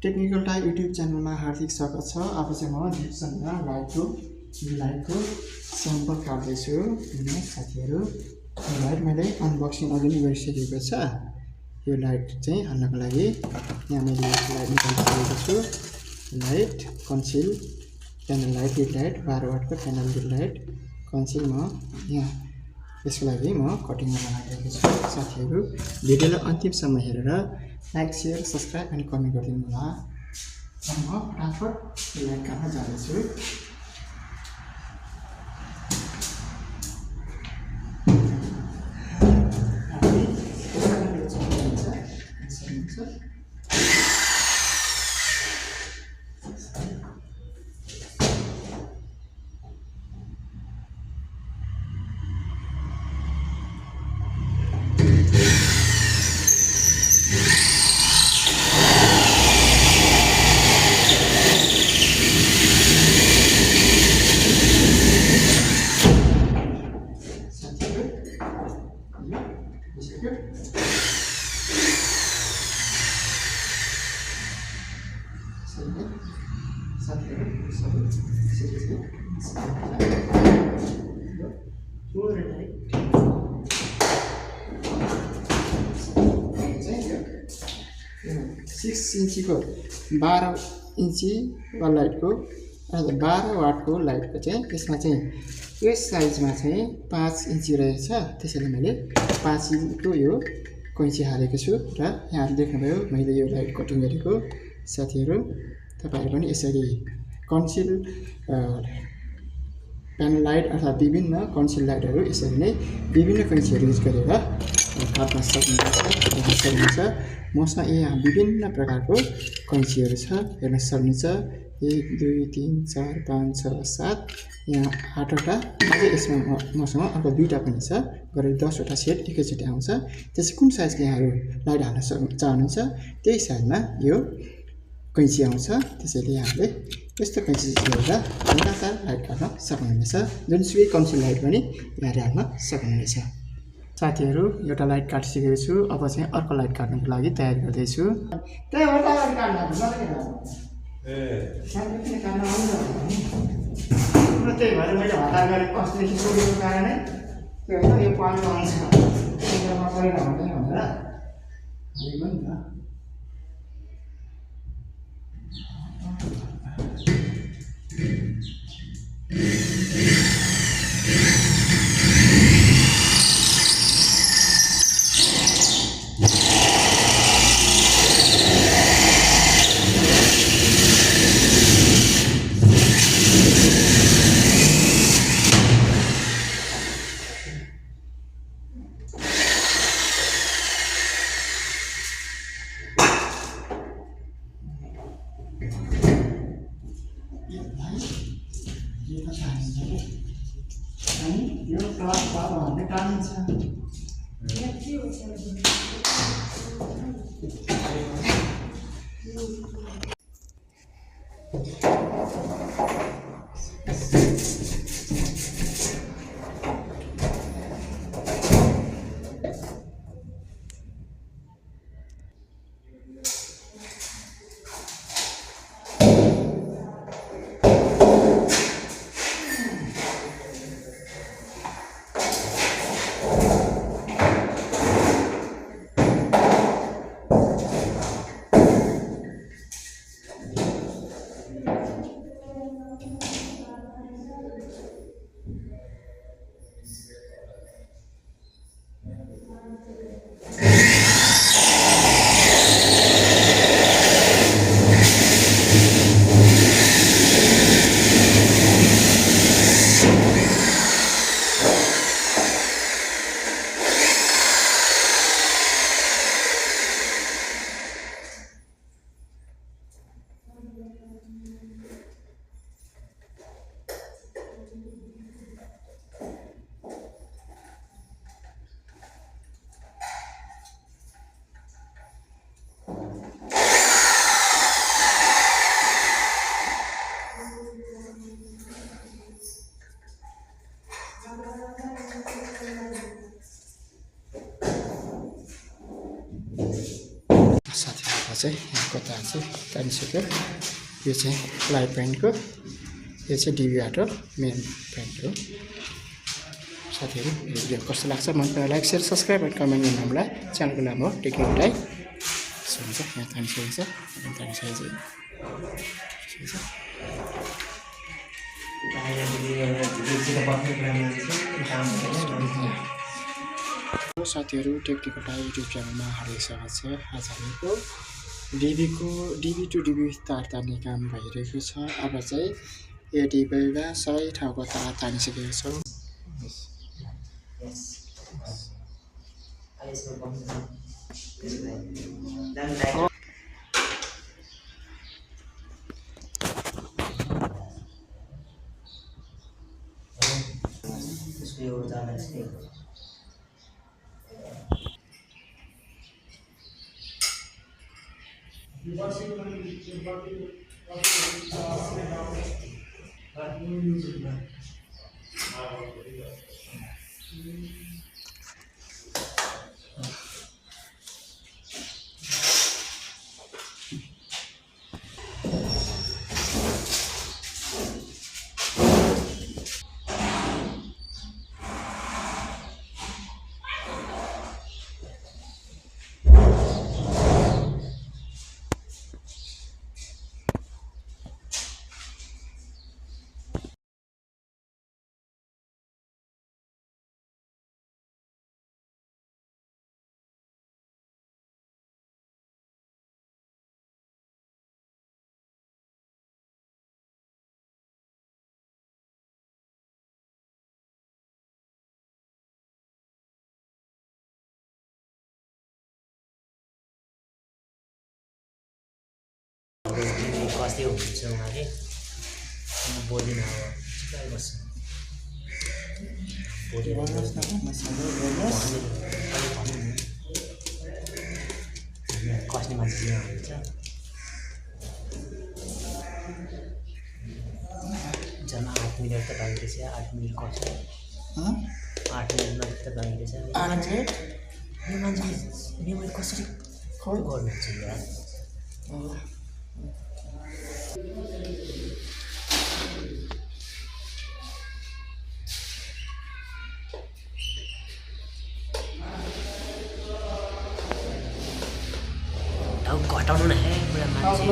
Technical type YouTube च्यानलमा हार्दिक स्वागत छ। अब चाहिँ म जिप्सनमा लाइटको स्याम्पल काट्दैछु साथीहरू। यो लाइट मैले अनबक्सिङ अघि नै गरिसकेको छ। यो लाइट चाहिँ हाल्नको लागि यहाँ मैले लाइट निकालिसकेको छु। Light conceal panel light, lead light 12 वाटको प्यानल लीड लाइट कन्सिल म यहाँ यसको लागि म कटिङ गर्न लागिरहेको छु। साथीहरू भिडियोलाई अन्तिमसम्म हेरेर लाइक, शेयर, सब्सक्राइब अनि कमेन्ट गरिदिनु होला। म फटाफट यो लाइट काट्न जाँदैछु। सिक्स इन्चीको 12 इन्ची लाइटको 12 वाटको लाइटको चाहिँ यसमा चाहिँ यो साइजमा चाहिँ 5 इन्ची रहेछ। त्यसैले मैले 5 इन्चीको यो कैँची हालेको छु र यहाँ देख्नुभयो मैले यो लाइट कटिङ गरेको। साथीहरू तपाईहरु पनि यसरी कन्सिल प्यानल लाइट अथवा विभिन्न कन्सिल लाइटहरू यसरी नै विभिन्न कैँचीहरू युज गरेर काट्न सक्नुहुन्छ। मसँग यहाँ विभिन्न प्रकारको कैँचीहरू छ, हेर्न सक्नुहुन्छ। 1 2 3 4 5 6 7 यहाँ 8वटा, अझै यसमा मसँग अर्को 2टा पनि छ, गरेर 10वटा सेट एकैचोटि आउँछ। त्यसै कुन साइजको यहाँहरू लाइट हाल्न चाहनुहुन्छ त्यही साइजमा यो कैँची आउँछ। त्यसैले यहाँले यस्तो कैँची लिएर लगातार लाइट काट्न सक्नुहुनेछ। जुनसुकै कन्सिल लाइट पनि यहाँले हाल्न सक्नुहुनेछ। साथीहरू एउटा लाइट काटिसकेको छु, अब चाहिँ अर्को लाइट काट्नको लागि तयारी गर्दैछु। त्यही हो त लाइट काट्न त्यही भएर मैले हतार गरेको अस्तिदेखि सोधेको कारणै त्यो होइन, यो पानीको आउँछ परेन भने भनेर हालेको नि त। यो प्लस भन्ने टानिन्छ। चाहिँ यहाँको तार चाहिँ तानिसक्यो। यो चाहिँ लाइभ पोइन्टको, यो चाहिँ डिभिआर र मेन पोइन्ट हो। साथीहरू भिडियो कस्तो लाग्छ मन पऱ्यो like share subscribe and comment गर्नु होला। च्यानलको नाम हो टेक्निक टाइम। हुन्छ यहाँ तानिसकेको छ, तानिसकेको छ। साथीहरू टेक्निकल टाइम युट्युब च्यानलमा हार्दिक स्वागत छ। आज हामीको डिबी टु डिबी तार तान्ने काम भइरहेको छ। अब चाहिँ यो डिबीमा सबै ठाउँको तार तानिसकेको छौँ। कस्तै हुन्छ उहाँले बोलिन अब बस्छ कस्ने मान्छे हुन्छ जम्मा 8 मिनट त बाँकी रहेछ। 8 मिनट कस्तो 8 मिनटमा त बाँकी रहेछ। यो मान्छे मेमोरी कसरी गर्नुहुन्छ यार। घटाउनु न है पुरा मान्छे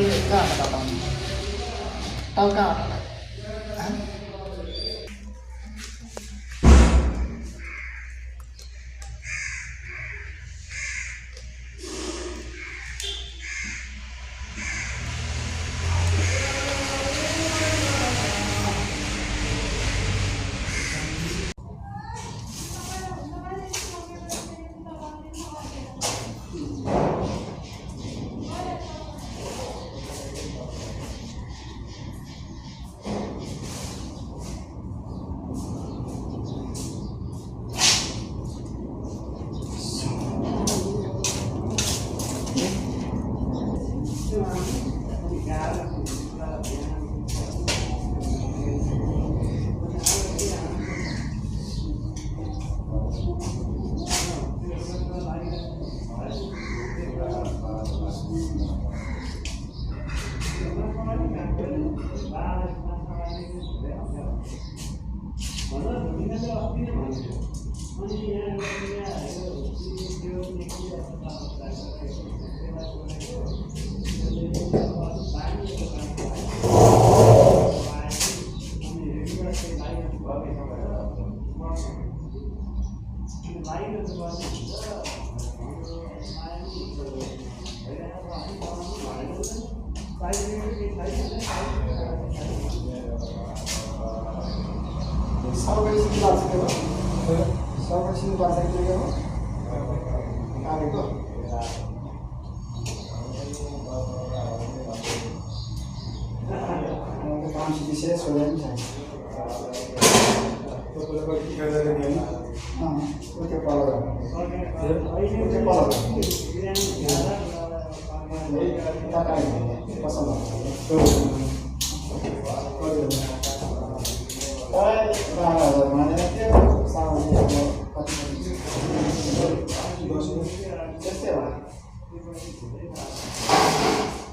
त्यस्तै हो।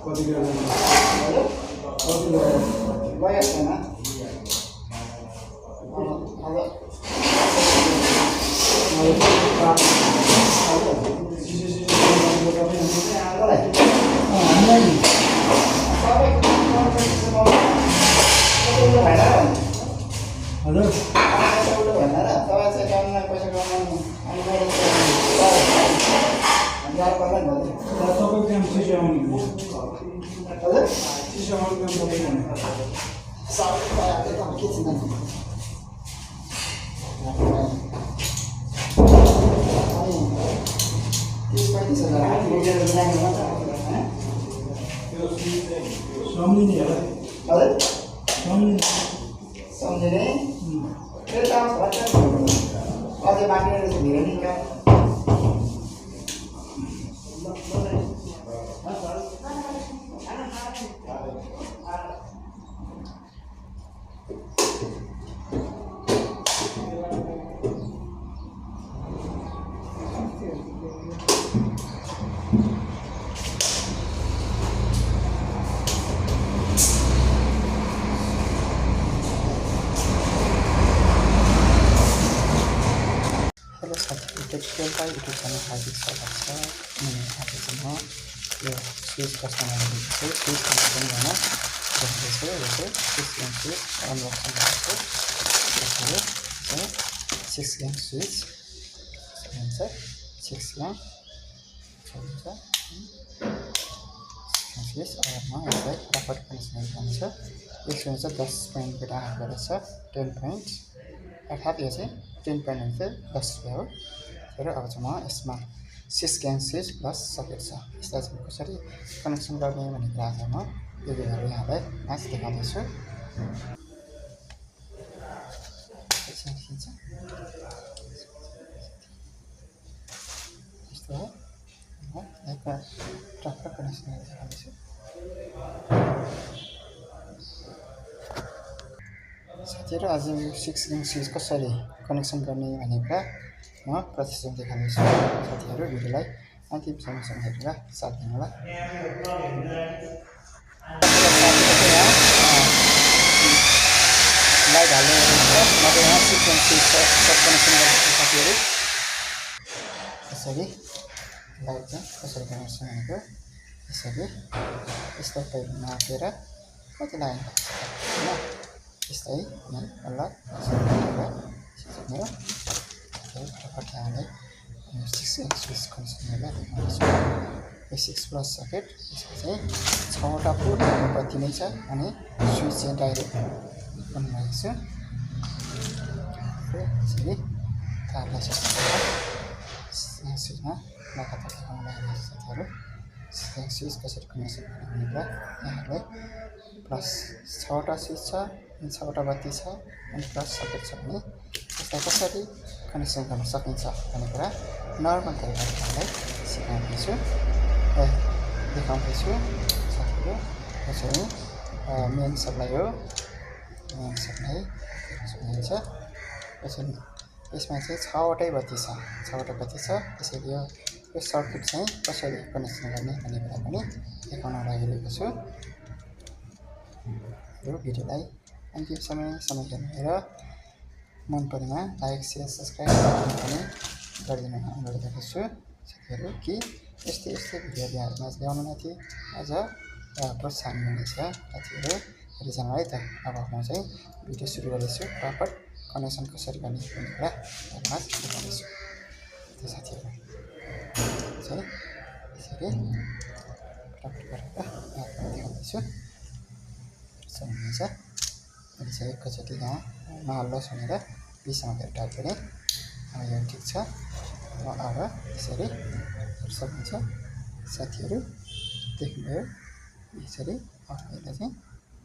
सम्झिने त्यो त अझै बाँकी रहेछ धेरै नै क्या हेलो साथीहरू टेक्सटाइलका युट्युब च्यानल हार्दिक स्वागत छ। आजसम्म यो स्विच कस्टमर दिएको छु। स्विच कनेक्सन गर्न देख्दैछु। यो चाहिँ 6 ग्याङ स्विच अनबक्सिङ गरेको छु। यसरी चाहिँ 6 ग्याङ स्विच हुन्छ। 6 ग्याङ हुन्छ स्विच अरमा यसलाई फटाफट कनेक्सन गर्नु छ। यसको चाहिँ 10 पोइन्टको डाउन गरेको छ। 10 पोइन्ट अर्थात् यो चाहिँ 10 पोइन्ट हुन्छ 10 रुपियाँ हो। र अब चाहिँ म यसमा 6 ग्याङ स्विच प्लस सकेट छ। यसलाई चाहिँ कसरी कनेक्सन गर्ने भन्ने कुरा चाहिँ म यो भिडियोमा यहाँलाई आज देखाउँदैछु। यस्तो हो टक्क कनेक्सन गरेर देखाउँदैछु। साथीहरू आज यो 6 ग्याङ स्विच कसरी कनेक्सन गर्ने भन्ने कुरा म प्रतिशत देखाउँदैछु। साथीहरू भिडियोलाई अन्तिमसम्म हेरेर साथ दिनुहोला। लाइट हाल्ने मैले यहाँ 6 ग्याङ स्विच सब कनेक्सन गरेको साथीहरू। यसरी लाइट चाहिँ कसरी कनेक्सन भनेको यसरी यस्तो पहिलो नापेर कति लाइन होइन यस्तै बल्ल मेरो फटाफट यहाँलाई 6 ग्याङ स्विच कनेक्सन गरेर देखाउँदैछु। यो 6 प्लस सकेट यसमा चाहिँ 6वटा पुरा बत्ती नै छ अनि स्विच चाहिँ डाइरेक्ट बनाइरहेको छु। यसरी तारलाई स्विचमा लगातार देखाउन लागेको छ साथीहरू। 6 ग्याङ स्विच कसरी कनेक्सन गर्ने भन्ने कुरा यहाँहरूलाई प्लस 6वटा स्विच छ अनि 6वटा बत्ती छ अनि प्लस सकेट छ भने यसलाई कसरी कनेक्सन गर्न सकिन्छ भन्ने कुरा नर्मल तरिकाले यहाँलाई सिकाउँदैछु र देखाउँदैछु साथीहरू। यसरी मेन सप्लाई हो। मेन सप्लाई हुन्छ। यसरी यसमा चाहिँ 6वटै बत्ती छ। 6वटा बत्ती छ। त्यसैले यो सर्किट चाहिँ कसरी कनेक्सन गर्ने भन्ने कुरा पनि देखाउन लागिरहेको छु। यो भिडियोलाई अन्तिमसम्म हेरेर मन परेमा लाइक शेयर सब्सक्राइब पनि गरिदिनु अनुरोध गर्दछु साथीहरू कि यस्तै भिडियोहरू आज ल्याउनुमाथि अझ प्रोत्साहन हुनेछ साथीहरू। हेरिजानु है त। अब म चाहिँ भिडियो सुरु गर्दैछु। फटाफट कनेक्सन कसरी गर्ने भन्ने कुरा हेर्न देखाउँदैछु त्यो साथीहरू चाहिँ यसरी फटाफट गरेर देखाउँदैछु। हुन्छ अहिले चाहिँ एकैचोटि यहाँ नहल्लोस् भनेर बिचमा फेरि टाइप गरेँ। अब यो ठिक छ। अब यसरी हेर्न सक्नुहुन्छ साथीहरू देख्नुभयो। यसरी यसलाई चाहिँ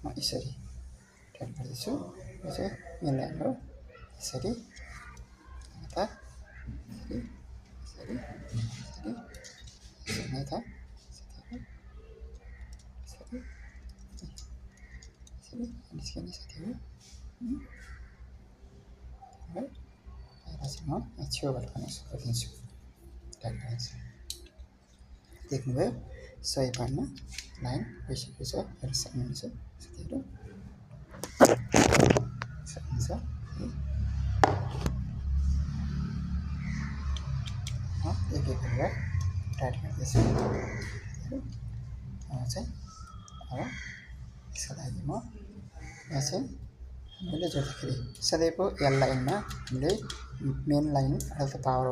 म यसरी टाइप गर्दैछु। यो चाहिँ मेन लाइन हो। यसरी यता यसरी यसरी यता साथीहरू यसरी निस्किने साथीहरू। चाहिँ म छेउबाट कनेक्सन गरिदिन्छु। देख्नुभयो सही पार्न लाइन भइसकेको छ हेर्न सक्नुहुन्छ साथीहरू सक्नुहुन्छ एक एक गरेर टाइट गर्दैछु चाहिँ अब यसको लागि म यहाँ चाहिँ मैले जोड्दाखेरि सधैँको एल लाइनमा हामीले मेन लाइन अर्थात् पावर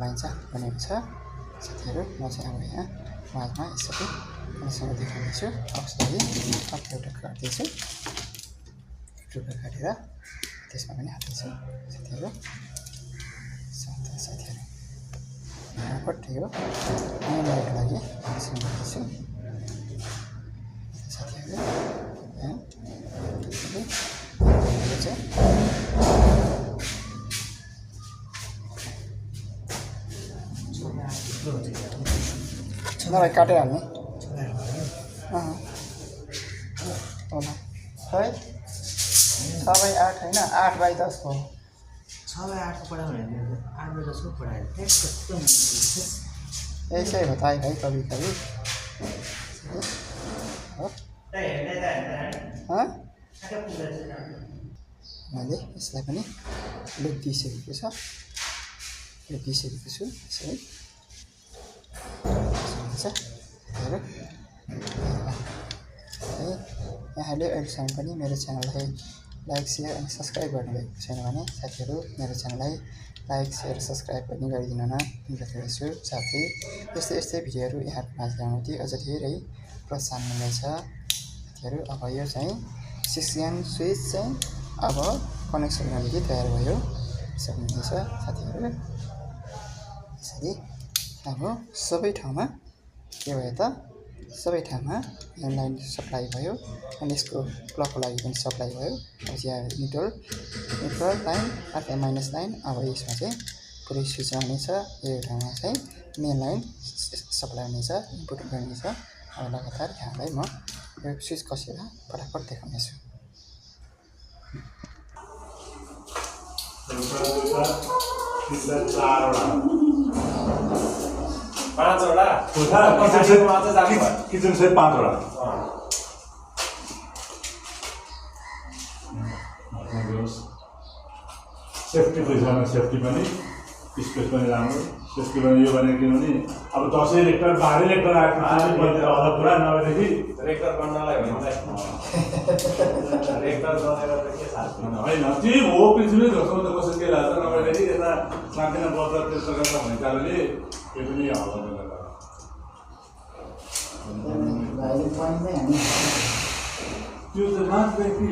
लाइन चाहिँ बनेको छ साथीहरू म चाहिँ अब यहाँ माझमा यसरी कनेक्सन देखाउँदैछु उसको लागि एउटा काट्दैछु टुक्रा काटेर त्यसमा पनि हाल्दैछु साथीहरू यहाँ पट्टि हो मेन लाइनको लागि कनेक्सन गर्दैछु साथीहरू नभए काटेर हाल्ने होला है 6/8 होइन 8/10 हो 6/8 को पढ़ा भने 8/10 को पढ़ाए ऐसे होता है भाई कभी कभी मैले यसलाई पनि लुक दिइसकेको छ यसै यहाँले अहिलेसम्म पनि मेरो च्यानललाई लाइक सेयर अनि सब्सक्राइब गर्नुभएको छैन भने साथीहरू मेरो च्यानललाई लाइक सेयर सब्सक्राइब पनि गरिदिनु न अनुरोध गर्छु साथै यस्तै भिडियोहरू यहाँको माझ ल्याउनु अझ धेरै प्रोत्साहन मिल्नेछ साथीहरू अब यो चाहिँ 6 स्विच चाहिँ अब कनेक्सन गर्ने कि तयार भयो सक्नुहुन्छ साथीहरू यसरी अब सबै ठाउँमा के भयो त सबै ठाउँमा यहाँ लाइन सप्लाई भयो अनि यसको प्लगको लागि पनि सप्लाई भयो अब यहाँ न्युट्रल लाइन अर्को माइनस लाइन अब यसमा चाहिँ पुरै स्विच आउनेछ यो ठाउँमा चाहिँ मेन लाइन सप्लाई हुनेछ इनपुट गर्नेछ अब लगातार यहाँलाई म यो स्विच कसेर फटाफट देखाउनेछु किचन सेट 5 वटा सेफ्टी पैसामा सेफ्टी पनि स्पेस पनि राम्रो सेफ्टी पनि यो भने किनभने अब 10 हेक्टर 12 हेक्टर आएको अझ पुरा नभएदेखि रेक्टर गर्नलाई रेक्टर गरेर त के साथ होइन त्यही हो पृथ्वी झोसमा त कसो के लाग्छ नभएदेखि यता साँच्चै बजार त्यस्तो गर्दा भन्ने कारणले त्यो पनि हल्ला त्यो त मात्रै के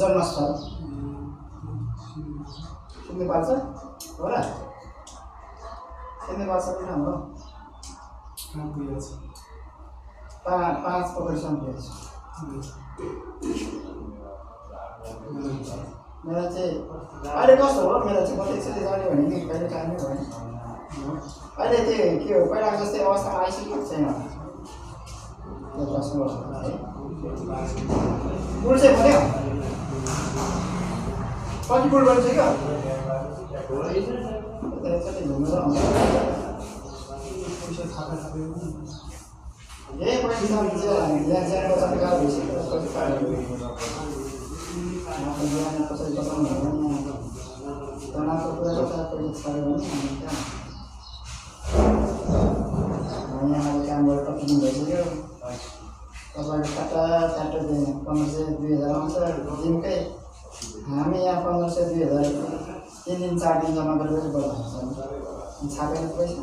जन्मस्थल नेपाल छ होला नेपाल सबै ठाउँ हो 5 पकडिसम्म पुगेको छु मेरो चाहिँ अहिले कस्तो हो मेरो चाहिँ म त एकचोटि जाने भने नि कहिले टाइमै भयो अहिले त्यो के हो पहिलाको जस्तै अवस्थामा आइसकेको छैन त्यो प्रश्न गर्छ है पुल चाहिँ बन्यो कति पुल बनिसक्यो कति घुमेर आउँछ यही पैसा चाहिँ ज्यानको सरकार भइसक्यो कसरी बसाउनु भने तनावको कुरा गर्दा पैसा छाड्यो भने हामी कहाँ यहाँ काम गरेर कति दिन भइसक्यो तपाईँको टाटा दिने 1500-2000 आउँछ दिनकै हामी यहाँ 1500-2000 3 दिन 4 दिन जम्मा गरेर बजाउँछ छापेन पैसा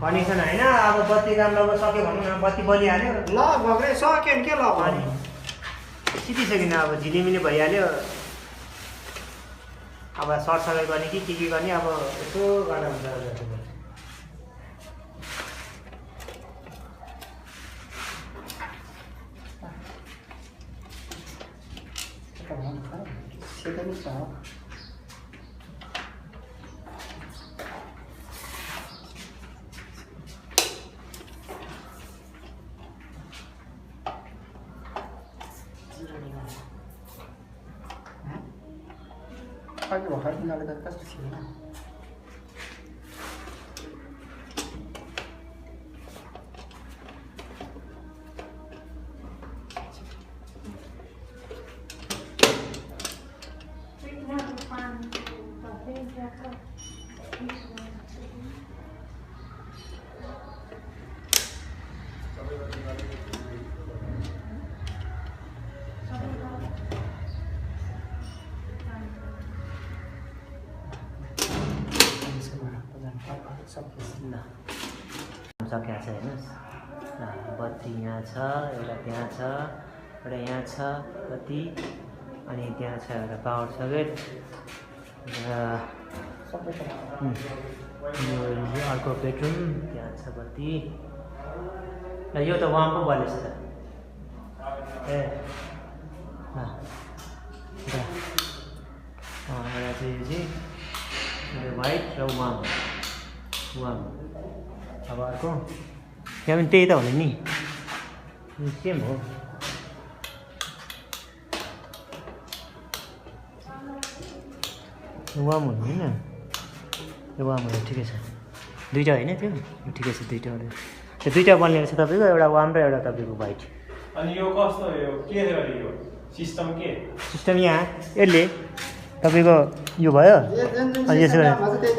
कनेक्सन होइन अब बत्ती काम लगभग सक्यो भनौँ न बत्ती बलिहाल्यो ल भग्रै सक्यो नि के ल अनि सिधिसक्यो नि अब झिलिमिली भइहाल्यो अब सर्ट सर्किट गर्ने कि के गर्ने अब यसो गर्दा हुन्छ अघि भर्खर तिनीहरूले त कस्तो थियो सकिएको छ हेर्नुहोस् बत्ती यहाँ छ एउटा त्यहाँ छ एउटा यहाँ छ बत्ती अनि त्यहाँ छ एउटा पावर सकेट अर्को बेडरुम त्यहाँ छ बत्ती र यो त वाम पो बलेछ त ए एउटा चाहिँ यो चाहिँ वाइट र वाम अब अर्को त्यहाँ पनि त्यही त हुने नि सेम हो वाम हुने होइन यो वाम हुने ठिकै छ दुईवटा होइन त्यो ठिकै छ दुईवटा त्यो दुईवटा बनिएको छ तपाईँको एउटा वाम र एउटा तपाईँको वाइट अनि यो कस्तो यो के थियो यो सिस्टम के सिस्टम यहाँ यसले तपाईँको यो भयो अनि यसो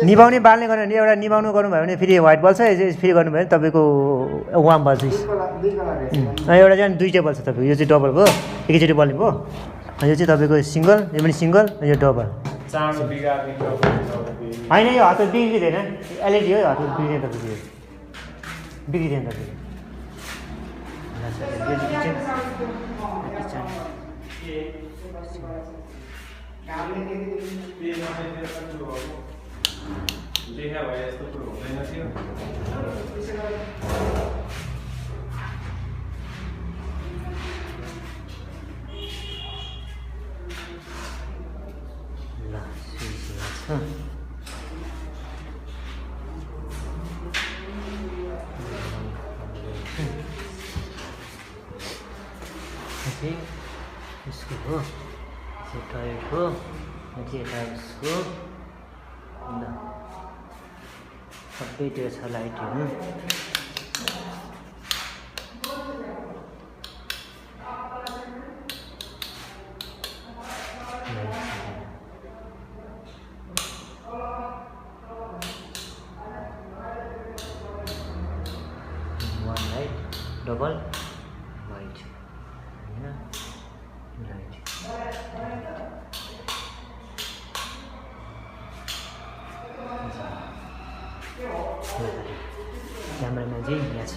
निभाउने बाल्ने गर्नु भने एउटा निभाउनु गर्नुभयो भने फेरि व्हाइट बल्छ फेरि गर्नुभयो भने तपाईँको वाम बल्छ एउटा चाहिँ दुईवटा बल्छ तपाईँको यो चाहिँ डबल भयो एकैचोटि बल्ने भयो अनि यो चाहिँ तपाईँको सिङ्गल यो पनि सिङ्गल यो डबल चाँडो बिगार्ने होइन यो हात बिग्रिँदैन एलइडी हो हात बिग्रिँदैन तपाईँको बिग्रिँदैन तपाईँको देखा भए यस्तो कुरो हुँदैन थियो यसको हो टायर हो यता उसको ल सबैतिर छ लाइटहरू वान लाइट डबल वाइट होइन लाइट क्यामेराम्यान चाहिँ यहाँ छ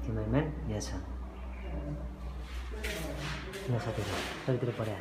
क्यामेराम्यान यहाँ छ यहाँ साथीहरू सबैतिर पऱ्यो